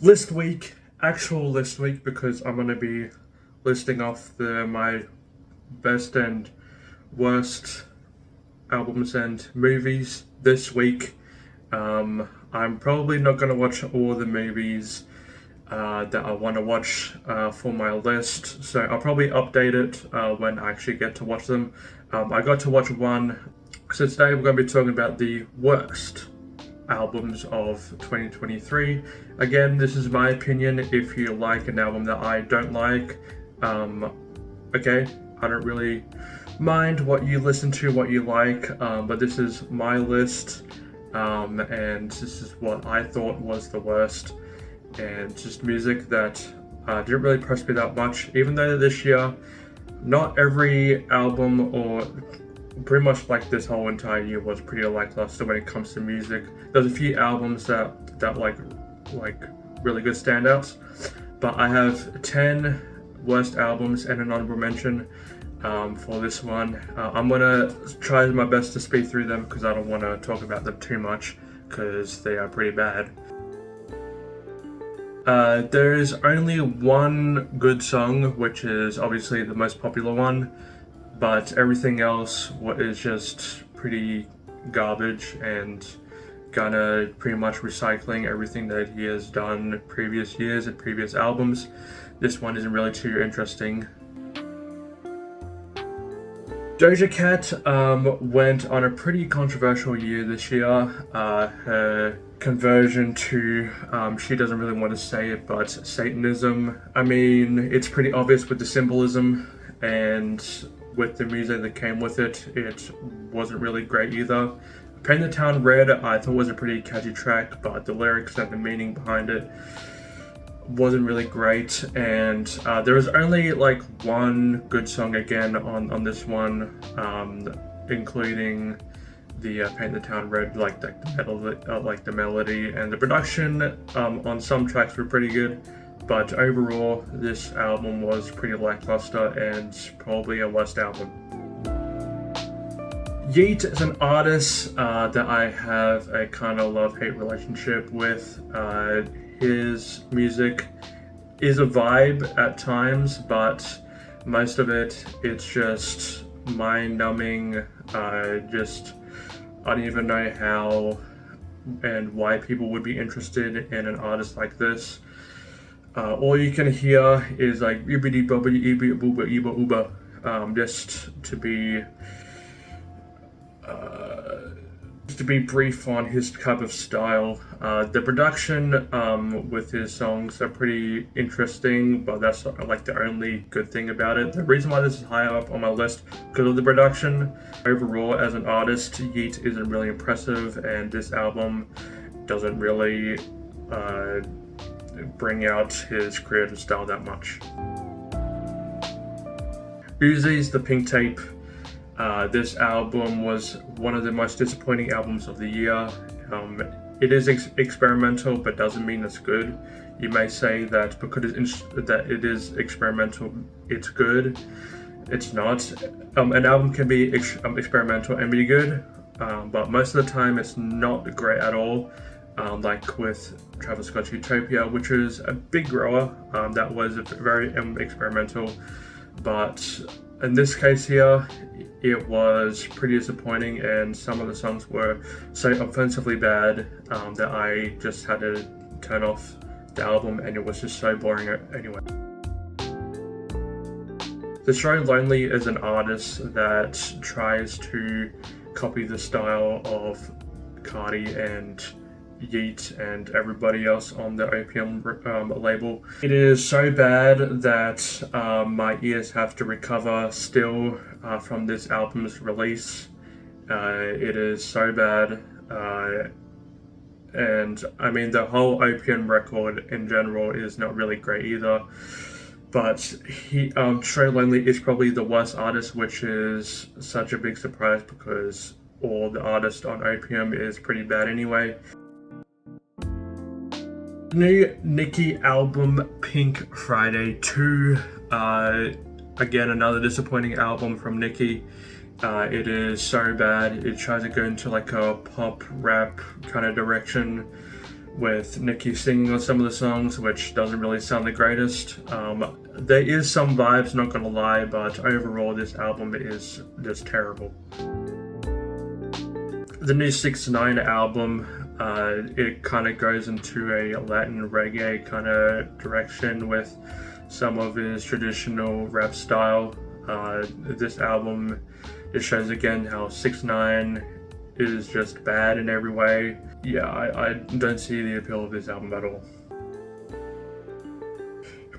list week, actual list week, because I'm gonna be listing off my best and worst albums and movies this week. I'm probably not gonna watch all the movies that I want to watch for my list, so I'll probably update it when I actually get to watch them. I got to watch one, so today we're going to be talking about the worst albums of 2023. Again, this is my opinion. If you like an album that I don't like, okay, I don't really mind what you listen to, what you like, but this is my list, and this is what I thought was the worst, and just music that didn't really impress me that much, even though this year, not every album, or pretty much like this whole entire year, was pretty lackluster when it comes to music. There's a few albums that like really good standouts, but I have 10 worst albums and an honorable mention for this one. I'm gonna try my best to speed through them because I don't want to talk about them too much because they are pretty bad. There is only one good song, which is obviously the most popular one, but everything else is just pretty garbage and kinda pretty much recycling everything that he has done previous years and previous albums. This one isn't really too interesting. Doja Cat went on a pretty controversial year this year. Her conversion to, she doesn't really want to say it, but Satanism. I mean, it's pretty obvious with the symbolism, and with the music that came with it, it wasn't really great either. Paint the Town Red, I thought was a pretty catchy track, but the lyrics and the meaning behind it wasn't really great, and there was only like one good song again on this one, including the Paint the Town Red, like the melody and the production on some tracks were pretty good, but overall this album was pretty lackluster and probably a worst album. Yeat is an artist that I have a kind of love-hate relationship with. His music is a vibe at times, but most of it's just mind-numbing. I don't even know how and why people would be interested in an artist like this. All you can hear is like ubbity bubbity uba uba uba uba, just to be brief on his type of style. The production with his songs are pretty interesting, but that's like the only good thing about it. The reason why this is higher up on my list because of the production. Overall, as an artist, Yeat isn't really impressive, and this album doesn't really bring out his creative style that much. Uzi's The Pink Tape. This album was one of the most disappointing albums of the year. It is experimental, but doesn't mean it's good. You may say that because it is experimental, it's good. It's not. An album can be experimental and be good, but most of the time it's not great at all. Like with Travis Scott's Utopia, which is a big grower, that was very experimental, but in this case here, it was pretty disappointing, and some of the songs were so offensively bad that I just had to turn off the album, and it was just so boring anyway. The show Lonely is an artist that tries to copy the style of Cardi and Yeat and everybody else on the Opium label. It is so bad that my ears have to recover still from this album's release. It is so bad, and I mean the whole Opium record in general is not really great either. But Trey Lonely is probably the worst artist, which is such a big surprise because all the artists on Opium is pretty bad anyway. New Nicki album, Pink Friday 2. Again, another disappointing album from Nicki. It is so bad. It tries to go into like a pop rap kind of direction, with Nicki singing on some of the songs, which doesn't really sound the greatest. There is some vibes, not gonna lie, but overall this album is just terrible. The new 6ix9ine album, it kind of goes into a Latin reggae kind of direction with some of his traditional rap style. This album, it shows again how 6ix9ine is just bad in every way. Yeah, I don't see the appeal of this album at all.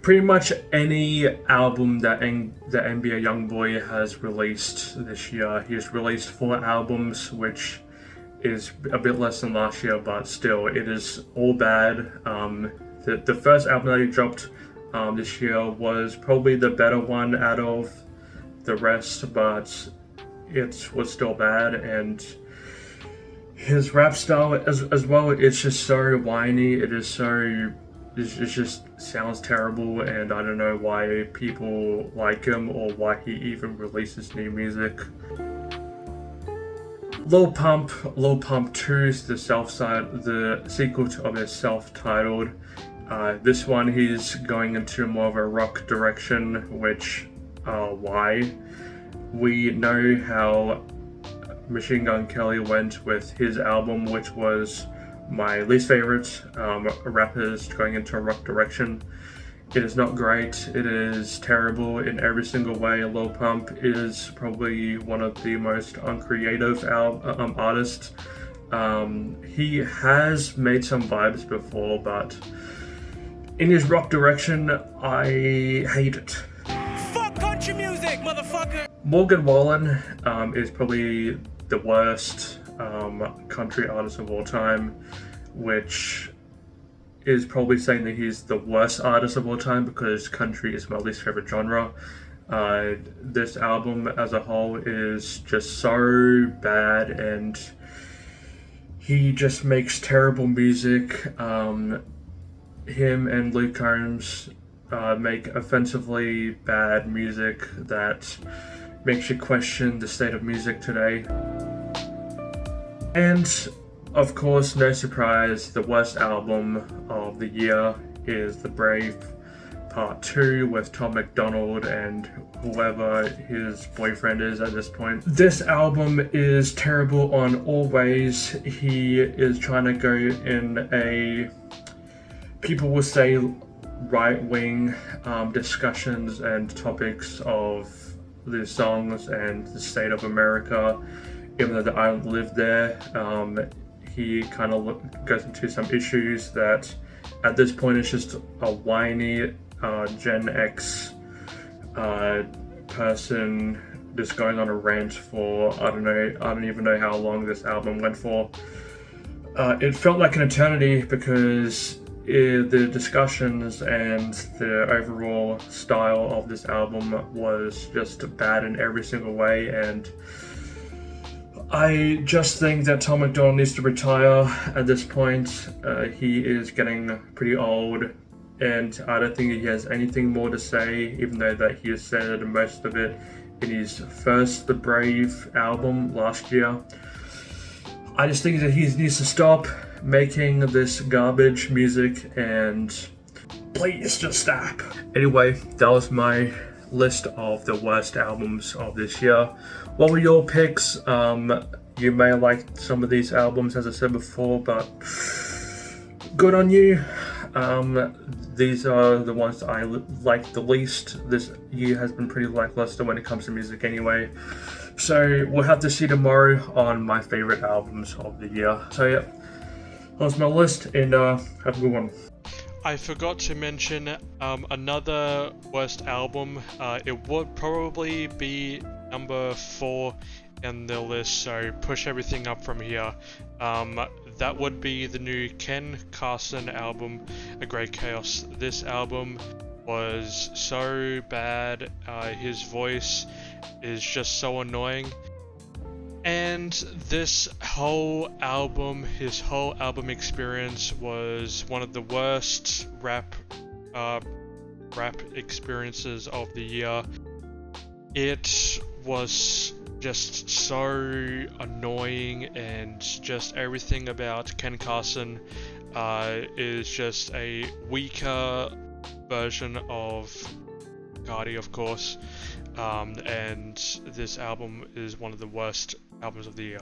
Pretty much any album that NBA Youngboy has released this year, he's released 4 albums, which is a bit less than last year, but still, it is all bad. The first album that he dropped this year was probably the better one out of the rest, but it was still bad, and his rap style as well, it's just so whiny, it just sounds terrible, and I don't know why people like him or why he even releases new music. Lil Pump 2 is the sequel of his self-titled. This one he's going into more of a rock direction, which, why? We know how Machine Gun Kelly went with his album, which was my least favorite. Rappers going into a rock direction. It is not great. It is terrible in every single way. Lil Pump is probably one of the most uncreative artists. He has made some vibes before, but in his rock direction, I hate it. Fuck country music, motherfucker! Morgan Wallen is probably the worst country artist of all time, which is probably saying that he's the worst artist of all time because country is my least favorite genre. This album as a whole is just so bad, and he just makes terrible music. Him and Luke Combs make offensively bad music that makes you question the state of music today. And of course, no surprise, the worst album of the year is The Brave Part 2 with Tom MacDonald and whoever his boyfriend is at this point. This album is terrible on all ways. He is trying to go in a, people will say, right-wing discussions and topics of the songs and the state of America, even though I don't live there. He kind of goes into some issues that at this point is just a whiny Gen X person just going on a rant for, I don't even know how long this album went for. It felt like an eternity because the discussions and the overall style of this album was just bad in every single way, and I just think that Tom MacDonald needs to retire at this point. He is getting pretty old, and I don't think he has anything more to say, even though that he has said most of it in his first The Brave album last year. I just think that he needs to stop making this garbage music, and please just stop. Anyway, that was my list of the worst albums of this year. What were your picks? You may like some of these albums, as I said before, but good on you. These are the ones that I like the least. This year has been pretty lackluster when it comes to music anyway. So we'll have to see tomorrow on my favorite albums of the year. So yeah, that was my list, and have a good one. I forgot to mention another worst album. It would probably be number 4 in the list, so push everything up from here. That would be the new Ken Carson album, A Great Chaos. This album was so bad. His voice is just so annoying. And this whole album, his whole album experience was one of the worst rap experiences of the year. It was just so annoying, and just everything about Ken Carson is just a weaker version of Cardi, of course, and this album is one of the worst albums of the year.